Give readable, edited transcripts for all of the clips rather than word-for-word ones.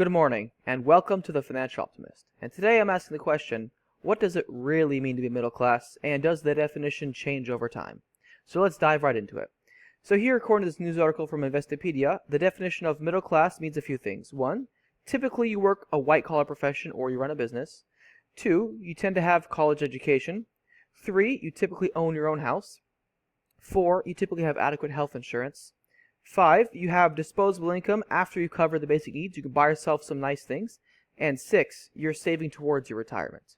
Good morning, and welcome to the Financial Optimist. And today I'm asking the question, what does it really mean to be middle class, and does the definition change over time? So let's dive right into it. So here, according to this news article from Investopedia, the definition of middle class means a few things. 1, typically you work a white-collar profession or you run a business. 2, you tend to have college education. 3, you typically own your own house. 4, you typically have adequate health insurance. 5, you have disposable income after you cover the basic needs. You can buy yourself some nice things. And 6, you're saving towards your retirement.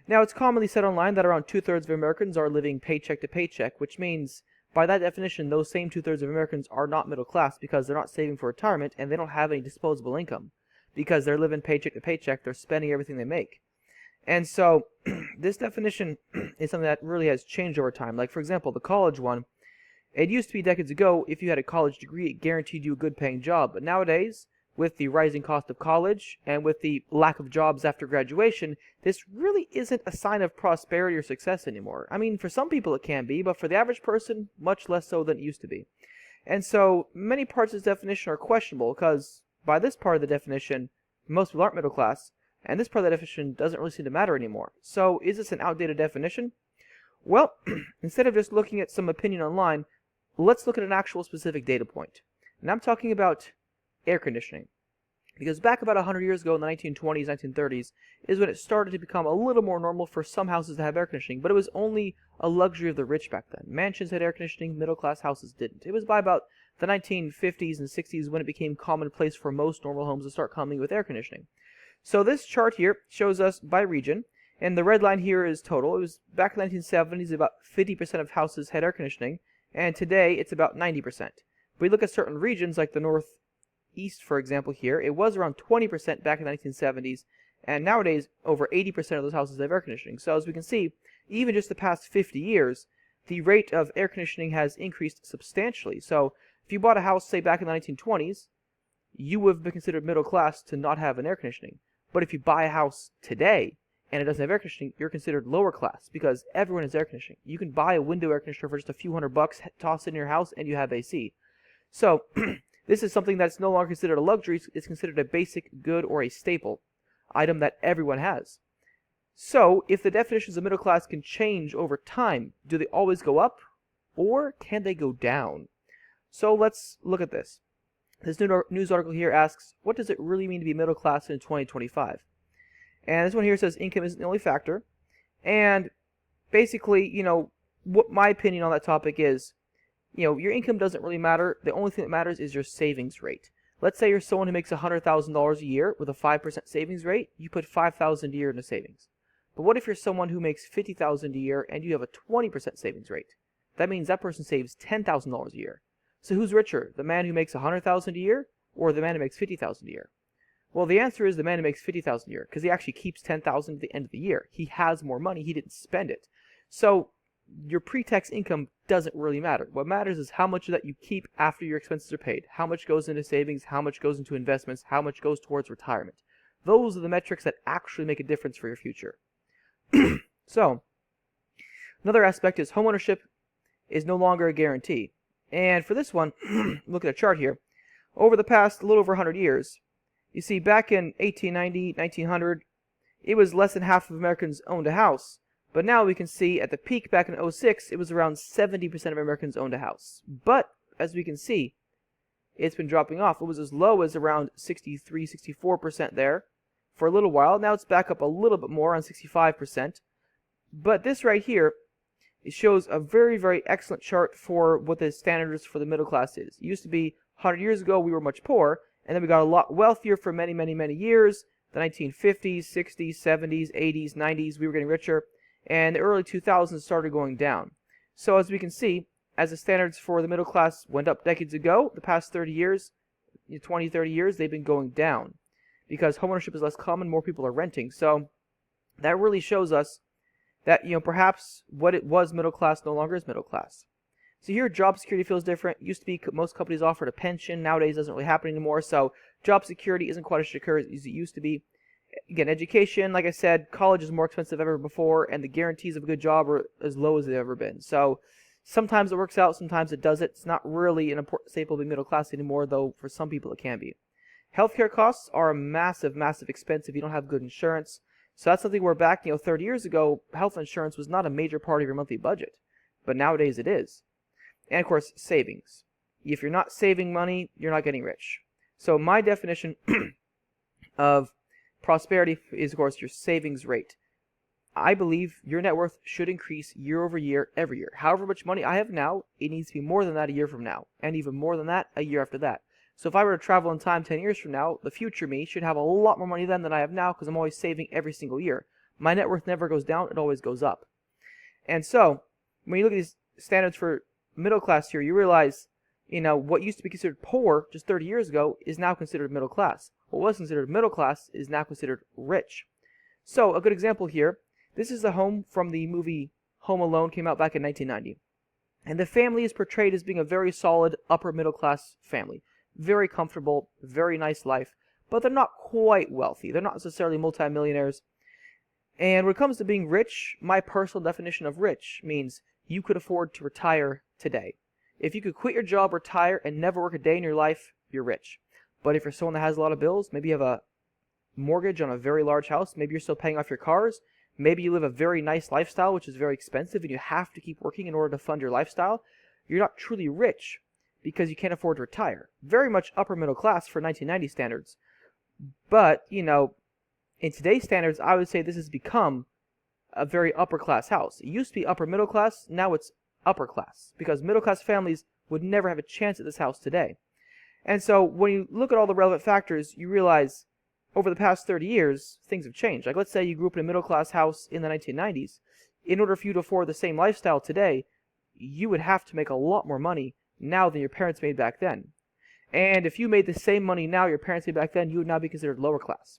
Now, it's commonly said online that around 2/3 of Americans are living paycheck to paycheck, which means, by that definition, those same 2/3 of Americans are not middle class because they're not saving for retirement and they don't have any disposable income. Because they're living paycheck to paycheck, they're spending everything they make. And so, this definition is something that really has changed over time. Like, for example, the college one. It used to be decades ago, if you had a college degree, it guaranteed you a good paying job. But nowadays, with the rising cost of college and with the lack of jobs after graduation, this really isn't a sign of prosperity or success anymore. I mean, for some people it can be, but for the average person, much less so than it used to be. And so, many parts of this definition are questionable, because by this part of the definition, most people aren't middle class, and this part of the definition doesn't really seem to matter anymore. So, is this an outdated definition? Well, instead of just looking at some opinion online, let's look at an actual specific data point. And I'm talking about air conditioning. Because back about 100 years ago in the 1920s, 1930s, is when it started to become a little more normal for some houses to have air conditioning, but it was only a luxury of the rich back then. Mansions had air conditioning, middle-class houses didn't. It was by about the 1950s and 60s when it became commonplace for most normal homes to start coming with air conditioning. So this chart here shows us by region, and the red line here is total. It was back in the 1970s, about 50% of houses had air conditioning, and today it's about 90%. If we look at certain regions like the Northeast, for example here, it was around 20% back in the 1970s, and nowadays over 80% of those houses have air conditioning. So as we can see, even just the past 50 years, the rate of air conditioning has increased substantially. So if you bought a house, say back in the 1920s, you would have been considered middle class to not have an air conditioning. But if you buy a house today, and it doesn't have air conditioning, you're considered lower class because everyone has air conditioning. You can buy a window air conditioner for just a few $100, toss it in your house, and you have AC. So, this is something that's no longer considered a luxury. It's considered a basic good or a staple item that everyone has. So, if the definitions of middle class can change over time, do they always go up, or can they go down? So, let's look at this. This news article here asks, what does it really mean to be middle class in 2025? And this one here says income isn't the only factor. And basically, what my opinion on that topic is, your income doesn't really matter. The only thing that matters is your savings rate. Let's say you're someone who makes $100,000 a year with a 5% savings rate. You put $5,000 a year into savings. But what if you're someone who makes $50,000 a year and you have a 20% savings rate? That means that person saves $10,000 a year. So who's richer, the man who makes $100,000 a year or the man who makes $50,000 a year? Well, the answer is the man who makes $50,000 a year, because he actually keeps $10,000 at the end of the year. He has more money. He didn't spend it. So your pre-tax income doesn't really matter. What matters is how much of that you keep after your expenses are paid. How much goes into savings, how much goes into investments, how much goes towards retirement. Those are the metrics that actually make a difference for your future. So, another aspect is homeownership is no longer a guarantee. And for this one, look at a chart here. Over the past little over 100 years, you see, back in 1890, 1900, it was less than half of Americans owned a house. But now we can see at the peak back in 06, it was around 70% of Americans owned a house. But, as we can see, it's been dropping off. It was as low as around 63, 64% there for a little while. Now it's back up a little bit more, on 65%. But this right here, it shows a very, very excellent chart for what the standards for the middle class is. It used to be 100 years ago, we were much poorer. And then we got a lot wealthier for many, many, many years. The 1950s, 60s, 70s, 80s, 90s, we were getting richer. And the early 2000s started going down. So as we can see, as the standards for the middle class went up decades ago, the past 30 years, 20, 30 years, they've been going down. Because homeownership is less common, more people are renting. So that really shows us that, perhaps what it was middle class no longer is middle class. So here, job security feels different. Used to be most companies offered a pension. Nowadays, it doesn't really happen anymore. So job security isn't quite as secure as it used to be. Again, education, like I said, college is more expensive than ever before, and the guarantees of a good job are as low as they've ever been. So sometimes it works out, sometimes it doesn't. It's not really an important staple of being middle class anymore, though for some people it can be. Healthcare costs are a massive, massive expense if you don't have good insurance. So that's something where back, 30 years ago, health insurance was not a major part of your monthly budget. But nowadays it is. And of course, savings. If you're not saving money, you're not getting rich. So my definition of prosperity is, of course, your savings rate. I believe your net worth should increase year over year, every year. However much money I have now, it needs to be more than that a year from now, and even more than that a year after that. So if I were to travel in time 10 years from now, the future me should have a lot more money then than I have now because I'm always saving every single year. My net worth never goes down, it always goes up. And so, when you look at these standards for middle class here, you realize, what used to be considered poor just 30 years ago is now considered middle class. What was considered middle class is now considered rich. So, a good example here, this is the home from the movie Home Alone, came out back in 1990. And the family is portrayed as being a very solid upper middle class family. Very comfortable, very nice life, but they're not quite wealthy. They're not necessarily multimillionaires. And when it comes to being rich, my personal definition of rich means you could afford to retire today. If you could quit your job, retire, and never work a day in your life, you're rich. But if you're someone that has a lot of bills, maybe you have a mortgage on a very large house, maybe you're still paying off your cars, maybe you live a very nice lifestyle, which is very expensive, and you have to keep working in order to fund your lifestyle, you're not truly rich because you can't afford to retire. Very much upper middle class for 1990 standards. But, in today's standards, I would say this has become a very upper class house. It used to be upper middle class, now it's upper class, because middle class families would never have a chance at this house today. And so when you look at all the relevant factors, you realize over the past 30 years, things have changed. Like, let's say you grew up in a middle class house in the 1990s. In order for you to afford the same lifestyle today, you would have to make a lot more money now than your parents made back then. And if you made the same money now your parents made back then, you would now be considered lower class.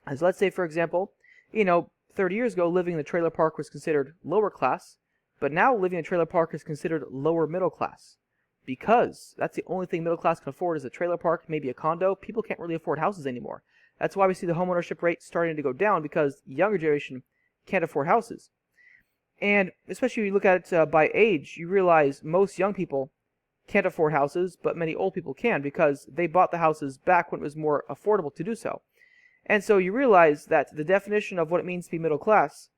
As let's say, for example, 30 years ago, living in the trailer park was considered lower class, but now living in a trailer park is considered lower middle class. Because that's the only thing middle class can afford is a trailer park, maybe a condo. People can't really afford houses anymore. That's why we see the homeownership rate starting to go down, because the younger generation can't afford houses. And especially when you look at it by age, you realize most young people can't afford houses, but many old people can because they bought the houses back when it was more affordable to do so. And so you realize that the definition of what it means to be middle class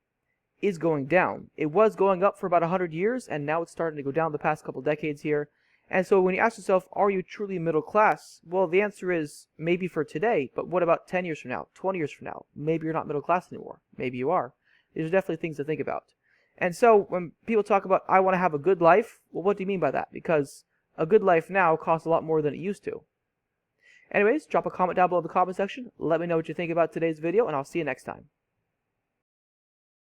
is going down. It was going up for about 100 years, and now it's starting to go down the past couple decades here. And so when you ask yourself, are you truly middle class? Well, the answer is maybe for today, but what about 10 years from now, 20 years from now? Maybe you're not middle class anymore. Maybe you are. These are definitely things to think about. And so when people talk about, I want to have a good life, well, what do you mean by that? Because a good life now costs a lot more than it used to. Anyways, drop a comment down below in the comment section. Let me know what you think about today's video, and I'll see you next time.